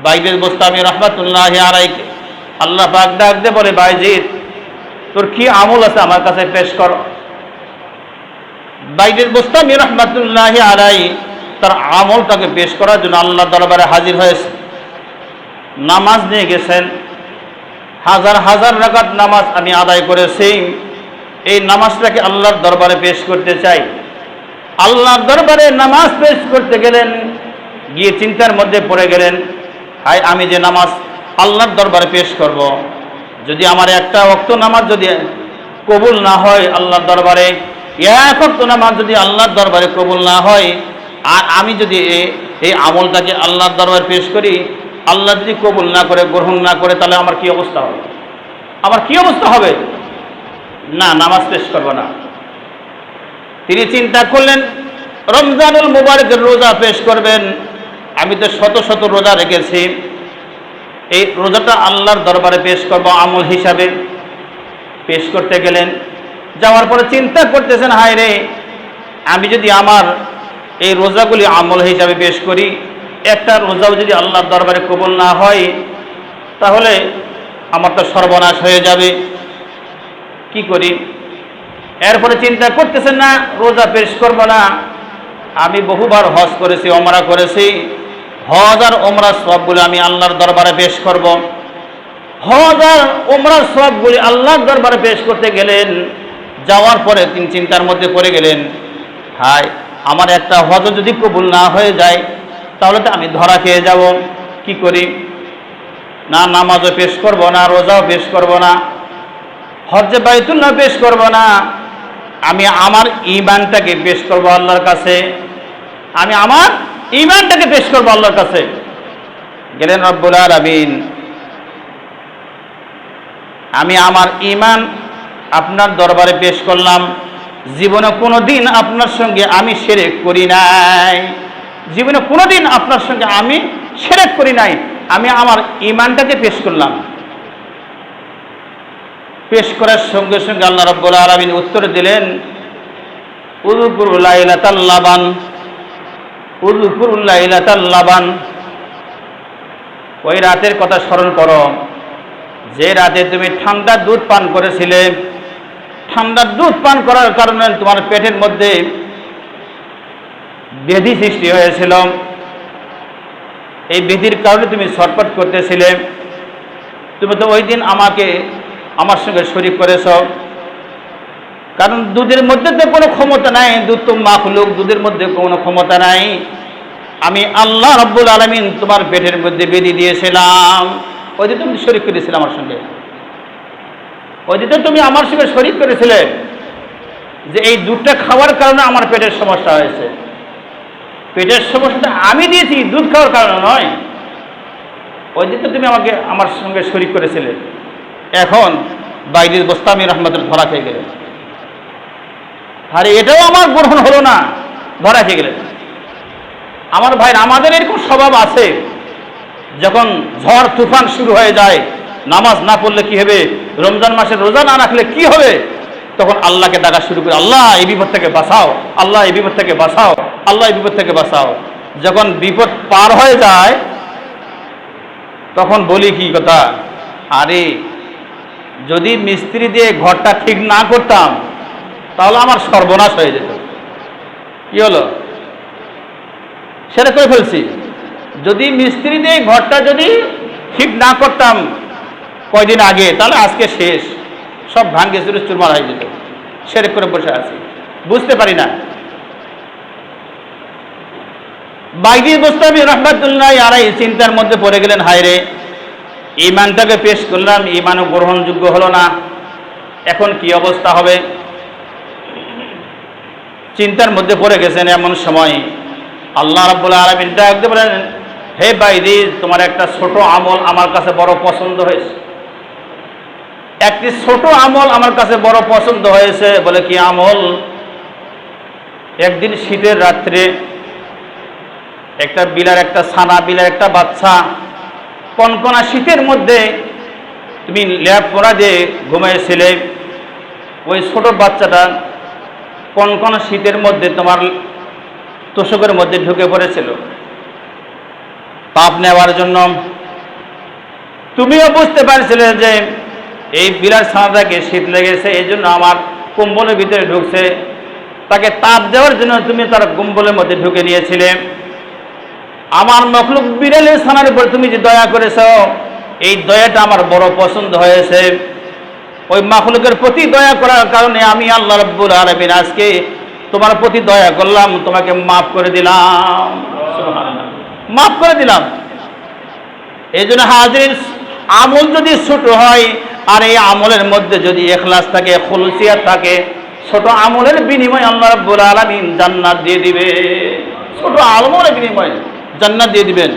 বাইজিদ বোস্তামি রহমাতুল্লাহি আলাইহি আল্লাহ পাক ডাক দিয়ে বলে, বাইজিদ তোর কি আমল আছে আমার কাছে পেশ কর। বাইজিদ বোস্তামি রহমাতুল্লাহি আলাইহি তার আমলটাকে পেশ করার জন্য আল্লাহ দরবারে হাজির হয়েছে। নামাজ নিয়ে গেছেন, হাজার হাজার রাকাত নামাজ আমি আদায় করেছি, এই নামাজটাকে আল্লাহর দরবারে পেশ করতে চাই। আল্লাহর দরবারে নামাজ পেশ করতে গেলেন, গিয়ে চিন্তার মধ্যে পড়ে গেলেন, হায় আমি যে নামাজ আল্লাহর দরবারে পেশ করব, যদি আমার একটা ওয়াক্ত নামাজ যদি কবুল না হয় আল্লাহর দরবারে, এক ওয়াক্ত নামাজ যদি আল্লাহর দরবারে কবুল না হয়, আর আমি যদি এই আমলটাকে আল্লাহর দরবারে পেশ করি, আল্লাহ যদি কবুল না করে, গ্রহণ না করে, তাহলে আমার কি অবস্থা হবে? আমার কি অবস্থা হবে? না, নামাজ পেশ করব না। তিনি চিন্তা করলেন রমজানুল মুবারকের রোজা পেশ করবেন। আমি তো শত শত রোজা রেখেছি, এই রোজাটা আল্লাহর দরবারে পেশ করব আমল হিসাবে। পেশ করতে গেলেন, যাওয়ার পরে চিন্তা করতেছেন, হায় রে আমি যদি আমার এই রোজাগুলি আমল হিসাবে পেশ করি, একটা রোজাও যদি আল্লাহর দরবারে কবুল না হয়, তাহলে আমার তো সর্বনাশ হয়ে যাবে, কি করি? এরপরে চিন্তা করতেছেন, না রোজা পেশ করব না, আমি বহুবার হজ করেছি, ওমরা করেছি, হজ আর ওমরার সওয়াবগুলি আমি আল্লাহর দরবারে পেশ করব। হজ আর ওমরার সওয়াবগুলি আল্লাহর দরবারে পেশ করতে গেলেন, যাওয়ার পরে তিনি চিন্তার মধ্যে পড়ে গেলেন, হায় আমার একটা হজ যদি কবুল না হয়ে যায়, তাহলে তো আমি ধরা খেয়ে যাব, কি করি? না নামাজও পেশ করব না, রোজাও পেশ করব না, হজ্জে বাইতুল্লাহ পেশ করব না, আমি আমার ঈমানটাকে পেশ করব আল্লাহর কাছে, আমি আমার ঈমানটাকে পেশ করব আল্লাহর কাছে। গেলেন রব্বুল আলামিন, আমি আমার ঈমান আপনার দরবারে পেশ করলাম, জীবনে কোনোদিন আপনার সঙ্গে আমি শিরক করি নাই, জীবনে কোনোদিন আপনার সঙ্গে আমি শিরক করি নাই, আমি আমার ঈমানটাকে পেশ করলাম। পেশ করার সঙ্গে সঙ্গে আল্লাহ রাব্বুল আলামিন উত্তর দিলেন, উযকুরু লাইলাতাল লাবান, উযকুরু লাইলাতাল লাবান, ওই রাতের কথা স্মরণ করো যে রাতে তুমি ঠান্ডা দুধ পান করেছিলে। ঠান্ডা দুধ পান করার কারণে তোমার পেটের মধ্যে ব্যাধি সৃষ্টি হয়েছিল, এই ব্যাধির কারণে তুমি ছটফট করতেছিলে। তুমি তো ওই দিন আমার সঙ্গে শরীক করেছ, কারণ দুধের মধ্যে তো কোনো ক্ষমতা নাই, দুধ তো মাখলুক, দুধের মধ্যে কোনো ক্ষমতা নাই। আমি আল্লাহ রাব্বুল আলামিন তোমার পেটের মধ্যে বেঁধে দিয়েছিলাম, ওই দিন তুমি শরীক করেছিলে আমার সঙ্গে, ওই দিন তুমি আমার সঙ্গে শরীক করেছিলে যে এই দুধটা খাওয়ার কারণে আমার পেটের সমস্যা হয়েছে। পেটের সমস্যাটা আমি দিয়েছি, দুধ খাওয়ার কারণে নয়। ওই দিন তো তুমি আমার সঙ্গে শরীক করেছিলে। এখন বাইজিদ বোস্তামি রহমাতুল্লাহ ধরা খেয়ে গেলেন, আরে এটাও আমার গ্রহণ হলো না, ধরা খেয়ে গেলেন। আমার ভাই, আমাদের এরকম স্বভাব আছে, যখন ঝড় তুফান শুরু হয়ে যায়, নামাজ না পড়লে কি হবে, রমজান মাসের রোজা না রাখলে কি হবে, তখন আল্লাহকে ডাকা শুরু করে, আল্লাহ এই বিপদ থেকে বাঁচাও, আল্লাহ এই বিপদ থেকে বাঁচাও, আল্লাহ এই বিপদ থেকে বাঁচাও। যখন বিপদ পার হয়ে যায়, তখন বলি কি কথা, আরে যদি মিস্ত্রি দিয়ে ঘরটা ঠিক না করতাম, তাহলে আমার সর্বনাশ হয়ে যেত। কি হলো, সেটা করে ফেলছি। যদি মিস্ত্রি দিয়ে ঘরটা যদি ঠিক না করতাম কয়দিন আগে, তাহলে আজকে শেষ, সব ভাঙ্গে চুরে চুরমার হয়ে যেত। সেরেক করে বসে আছি, বুঝতে পারি না। বাইজিদ বোস্তামি রহমাতুল্লাহ আলাইহি চিন্তার মধ্যে পড়ে গেলেন, হায় রে ঈমানটাকে পেশ করলাম, ঈমানও গ্রহণযোগ্য হলো না, এখন কি অবস্থা হবে? চিন্তার মধ্যে পড়ে গেছেন। এমন সময় আল্লাহ রাব্বুল আলামিন ডাক দিয়ে বলেন, হে বাইজিদ, তোমার একটা ছোট আমল আমার কাছে বড় পছন্দ হয়েছে, একটি ছোট আমল আমার কাছে বড় পছন্দ হয়েছে। বলে কি আমল? একদিন শীতের রাত্রে একটা বিড়াল, একটা ছানা বিড়াল, একটা বাচ্চা, কনকনা শীতের মধ্যে তুমি ল্যাপ পরা দিয়ে ঘুমিয়েছিলে, ওই ছোট বাচ্চাটা কনকনা শীতের মধ্যে তোমার তোষকের মধ্যে ঢুকে পড়েছিল। পাপ নেওয়ার জন্য। তুমিও বুঝতে পারছিলে যে এই বিলাস ছানাটাকে শীত লেগেছে, এই জন্য আমার কম্বলের ভিতরে ঢুকছে, তাকে তাপ দেওয়ার জন্য তুমি তার কম্বলের মধ্যে ঢুকে নিয়েছিলে। আমার মখলুক বিড়ালের ছানার উপর তুমি যে দয়া করেছ, এই দয়াটা আমার বড় পছন্দ হয়েছে। ওই মখলুকের প্রতি দয়া করার কারণে আমি আল্লাহ রাব্বুল আলামিন আজকে তোমার প্রতি দয়া করলাম, তোমাকে মাফ করে দিলাম, মাফ করে দিলাম। এই জন্য হাজির আমল যদি ছোট হয় আর এই আমলের মধ্যে যদি ইখলাস থাকে, খুলুসিয়াত থাকে, ছোট আমলের বিনিময়ে আল্লাহ রাব্বুল আলামিন জান্নাত দিয়ে দিবে। ছোট আমলের বিনিময়ে জান্নাত দিয়ে দিবেন।